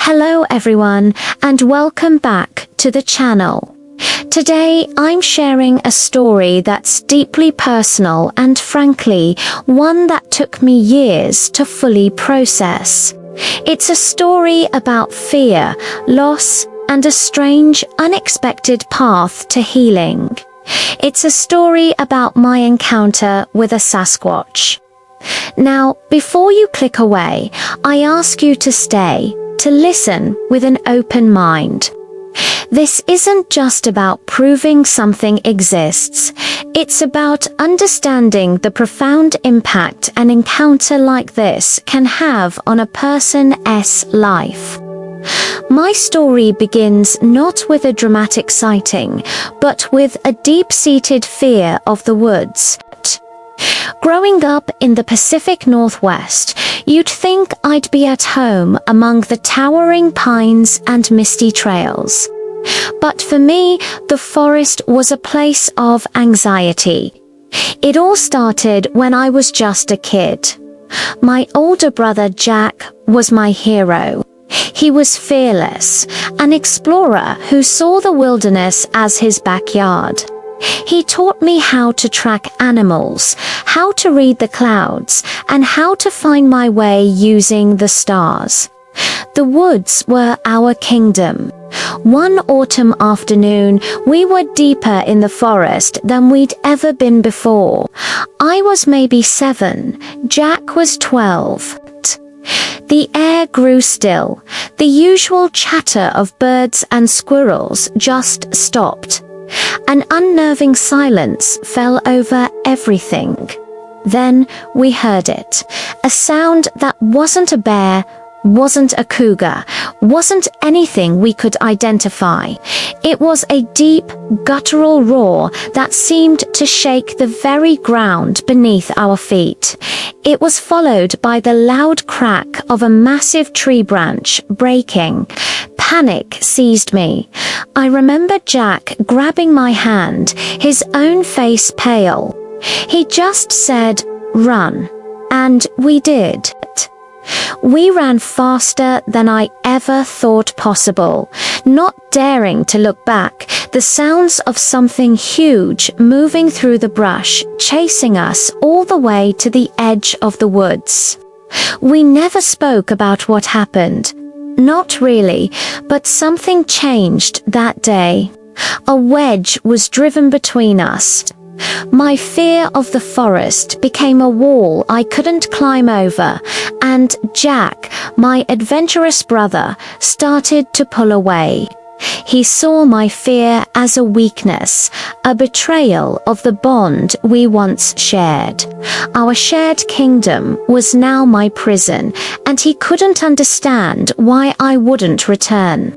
Hello everyone, and welcome back to the channel. Today I'm sharing a story that's deeply personal and frankly, one that took me years to fully process. It's a story about fear, loss, and a strange, unexpected path to healing. It's a story about my encounter with a Sasquatch. Now, before you click away, I ask you to stay, to listen with an open mind. This isn't just about proving something exists. It's about understanding the profound impact an encounter like this can have on a person's life. My story begins not with a dramatic sighting, but with a deep-seated fear of the woods. Growing up in the Pacific Northwest, you'd think I'd be at home among the towering pines and misty trails. But for me, the forest was a place of anxiety. It all started when I was just a kid. My older brother Jack was my hero. He was fearless, an explorer who saw the wilderness as his backyard. He taught me how to track animals, how to read the clouds, and how to find my way using the stars. The woods were our kingdom. One autumn afternoon, we were deeper in the forest than we'd ever been before. I was maybe 7, Jack was 12. The air grew still. The usual chatter of birds and squirrels just stopped. An unnerving silence fell over everything. Then we heard it. A sound that wasn't a bear, wasn't a cougar, wasn't anything we could identify. It was a deep, guttural roar that seemed to shake the very ground beneath our feet. It was followed by the loud crack of a massive tree branch breaking. Panic seized me. I remember Jack grabbing my hand, his own face pale. He just said, "Run." And we did. We ran faster than I ever thought possible, not daring to look back, the sounds of something huge moving through the brush, chasing us all the way to the edge of the woods. We never spoke about what happened. Not really, but something changed that day. A wedge was driven between us. My fear of the forest became a wall I couldn't climb over, and Jack, my adventurous brother, started to pull away. He saw my fear as a weakness, a betrayal of the bond we once shared. Our shared kingdom was now my prison, and he couldn't understand why I wouldn't return.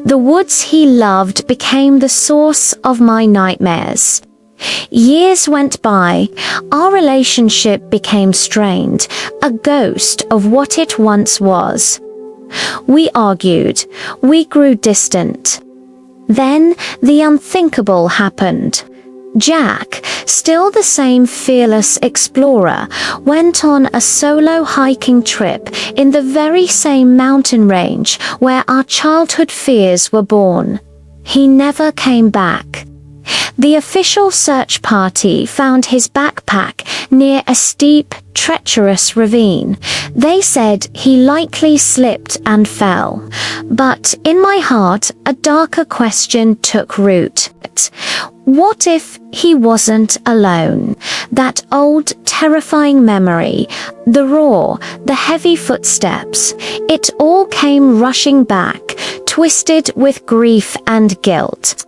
The woods he loved became the source of my nightmares. Years went by, our relationship became strained, a ghost of what it once was. We argued, we grew distant. Then the unthinkable happened. Jack, still the same fearless explorer, went on a solo hiking trip in the very same mountain range where our childhood fears were born. He never came back. The official search party found his backpack near a steep, treacherous ravine. They said he likely slipped and fell. But in my heart, a darker question took root. What if he wasn't alone? That old, terrifying memory, the roar, the heavy footsteps, it all came rushing back, twisted with grief and guilt.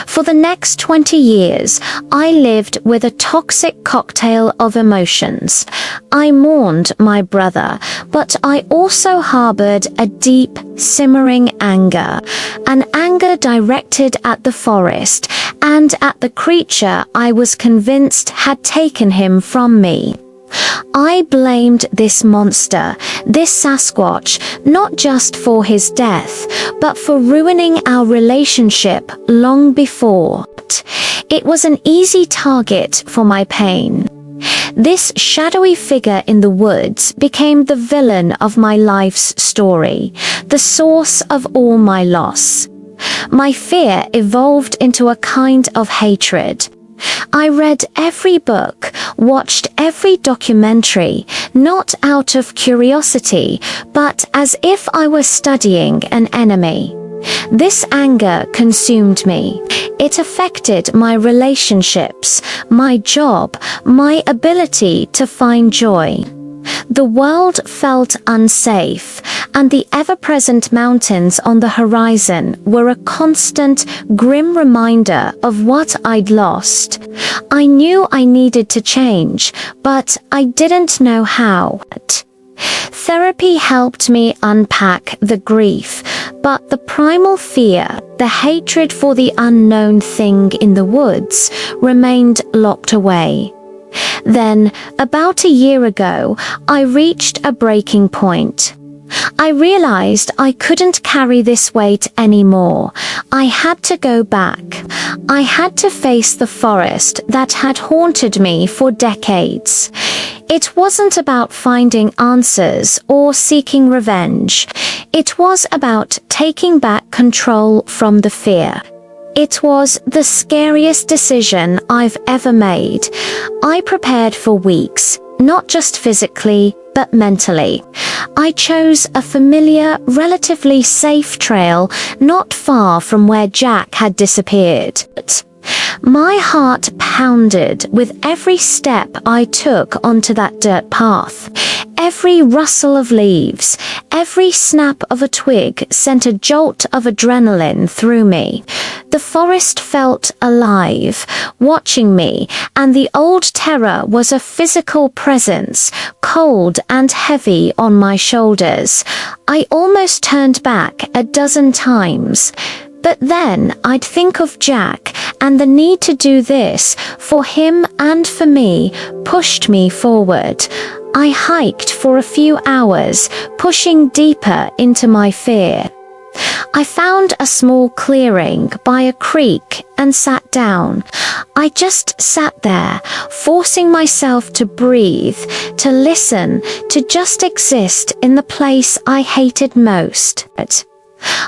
For the next 20 years, I lived with a toxic cocktail of emotions. I mourned my brother, but I also harbored a deep, simmering anger. An anger directed at the forest and at the creature I was convinced had taken him from me. I blamed this monster, this Sasquatch, not just for his death, but for ruining our relationship long before. It was an easy target for my pain. This shadowy figure in the woods became the villain of my life's story, the source of all my loss. My fear evolved into a kind of hatred. I read every book, watched every documentary, not out of curiosity, but as if I were studying an enemy. This anger consumed me. It affected my relationships, my job, my ability to find joy. The world felt unsafe, and the ever-present mountains on the horizon were a constant, grim reminder of what I'd lost. I knew I needed to change, but I didn't know how. Therapy helped me unpack the grief, but the primal fear, the hatred for the unknown thing in the woods, remained locked away. Then, about a year ago, I reached a breaking point. I realized I couldn't carry this weight anymore. I had to go back. I had to face the forest that had haunted me for decades. It wasn't about finding answers or seeking revenge. It was about taking back control from the fear. It was the scariest decision I've ever made. I prepared for weeks, not just physically, but mentally. I chose a familiar, relatively safe trail not far from where Jack had disappeared. My heart pounded with every step I took onto that dirt path. Every rustle of leaves, every snap of a twig sent a jolt of adrenaline through me. The forest felt alive, watching me, and the old terror was a physical presence, cold and heavy on my shoulders. I almost turned back a dozen times. But then I'd think of Jack, and the need to do this for him and for me pushed me forward. I hiked for a few hours, pushing deeper into my fear. I found a small clearing by a creek and sat down. I just sat there, forcing myself to breathe, to listen, to just exist in the place I hated most.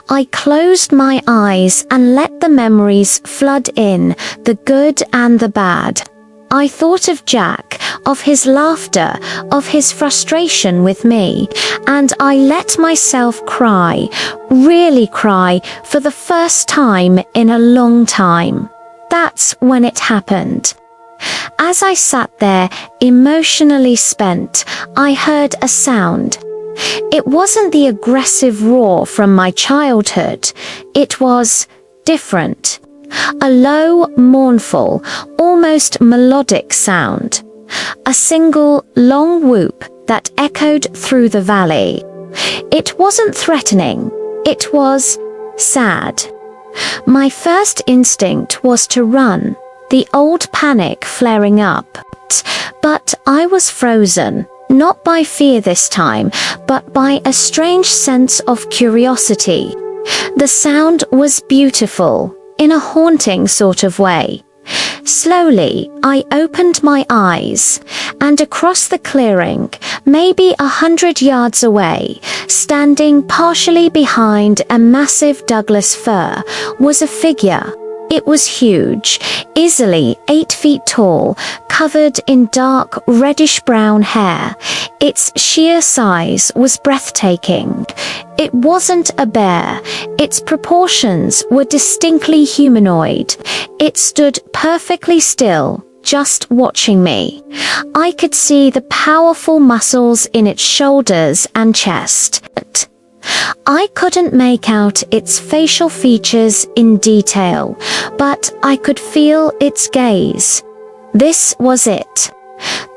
I closed my eyes and let the memories flood in, the good and the bad. I thought of Jack, of his laughter, of his frustration with me, and I let myself cry, really cry, for the first time in a long time. That's when it happened. As I sat there, emotionally spent, I heard a sound. It wasn't the aggressive roar from my childhood. It was different. A low, mournful, almost melodic sound. A single, long whoop that echoed through the valley. It wasn't threatening. It was sad. My first instinct was to run, the old panic flaring up. But I was frozen. Not by fear this time, but by a strange sense of curiosity. The sound was beautiful, in a haunting sort of way. Slowly, I opened my eyes, and across the clearing, maybe 100 yards away, standing partially behind a massive Douglas fir, was a figure. It was huge, easily 8 feet tall, covered in dark reddish-brown hair. Its sheer size was breathtaking. It wasn't a bear. Its proportions were distinctly humanoid. It stood perfectly still, just watching me. I could see the powerful muscles in its shoulders and chest. I couldn't make out its facial features in detail, but I could feel its gaze. This was it.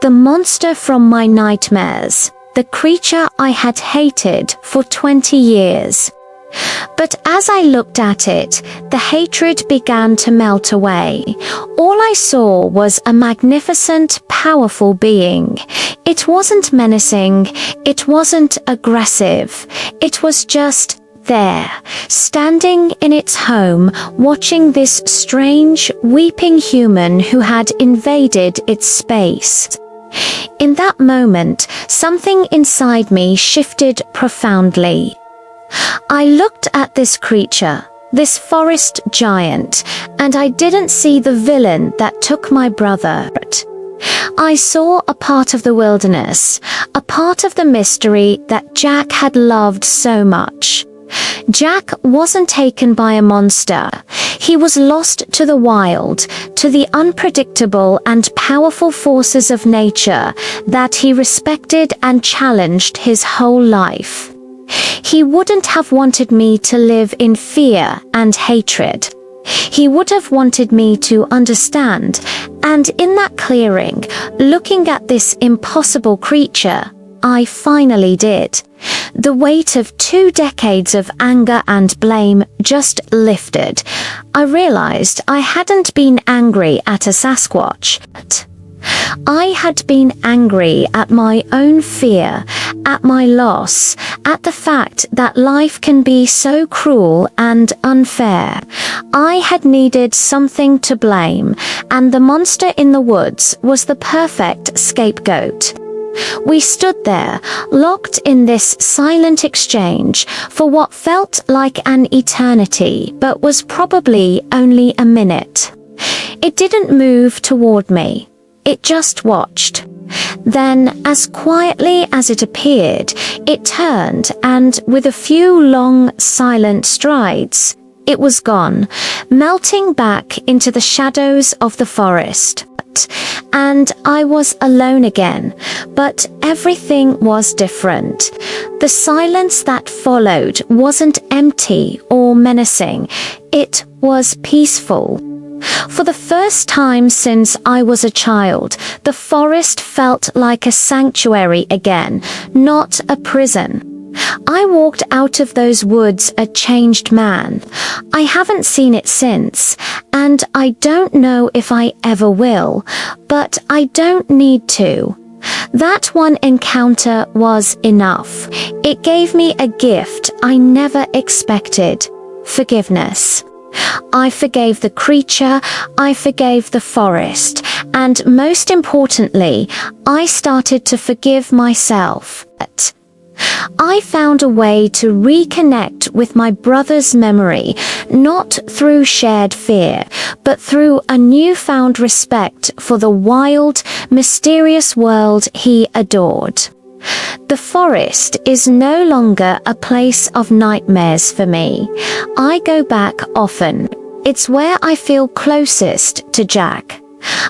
The monster from my nightmares, the creature I had hated for 20 years. But as I looked at it, the hatred began to melt away. All I saw was a magnificent, powerful being. It wasn't menacing, it wasn't aggressive, it was just there, standing in its home, watching this strange, weeping human who had invaded its space. In that moment, something inside me shifted profoundly. I looked at this creature, this forest giant, and I didn't see the villain that took my brother. I saw a part of the wilderness, a part of the mystery that Jack had loved so much. Jack wasn't taken by a monster. He was lost to the wild, to the unpredictable and powerful forces of nature that he respected and challenged his whole life. He wouldn't have wanted me to live in fear and hatred. He would have wanted me to understand, and in that clearing, looking at this impossible creature, I finally did. The weight of 2 decades of anger and blame just lifted. I realized I hadn't been angry at a Sasquatch. I had been angry at my own fear, at my loss, at the fact that life can be so cruel and unfair. I had needed something to blame, and the monster in the woods was the perfect scapegoat. We stood there, locked in this silent exchange for what felt like an eternity, but was probably only a minute. It didn't move toward me. It just watched. Then, as quietly as it appeared, it turned, and with a few long, silent strides, it was gone, melting back into the shadows of the forest. And I was alone again, but everything was different. The silence that followed wasn't empty or menacing. It was peaceful. For the first time since I was a child, the forest felt like a sanctuary again, not a prison. I walked out of those woods a changed man. I haven't seen it since, and I don't know if I ever will, but I don't need to. That one encounter was enough. It gave me a gift I never expected: forgiveness. I forgave the creature, I forgave the forest, and most importantly, I started to forgive myself. I found a way to reconnect with my brother's memory, not through shared fear, but through a newfound respect for the wild, mysterious world he adored. The forest is no longer a place of nightmares for me. I go back often. It's where I feel closest to Jack.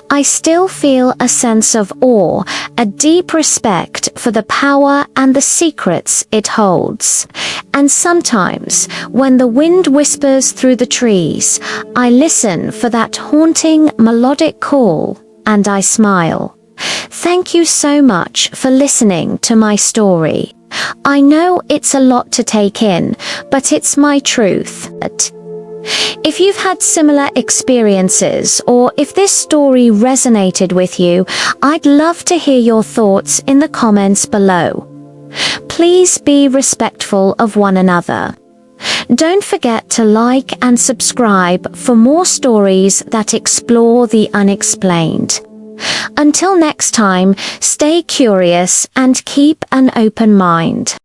I still feel a sense of awe, a deep respect for the power and the secrets it holds. And sometimes, when the wind whispers through the trees, I listen for that haunting, melodic call, and I smile. Thank you so much for listening to my story. I know it's a lot to take in, but it's my truth. If you've had similar experiences, or if this story resonated with you, I'd love to hear your thoughts in the comments below. Please be respectful of one another. Don't forget to like and subscribe for more stories that explore the unexplained. Until next time, stay curious and keep an open mind.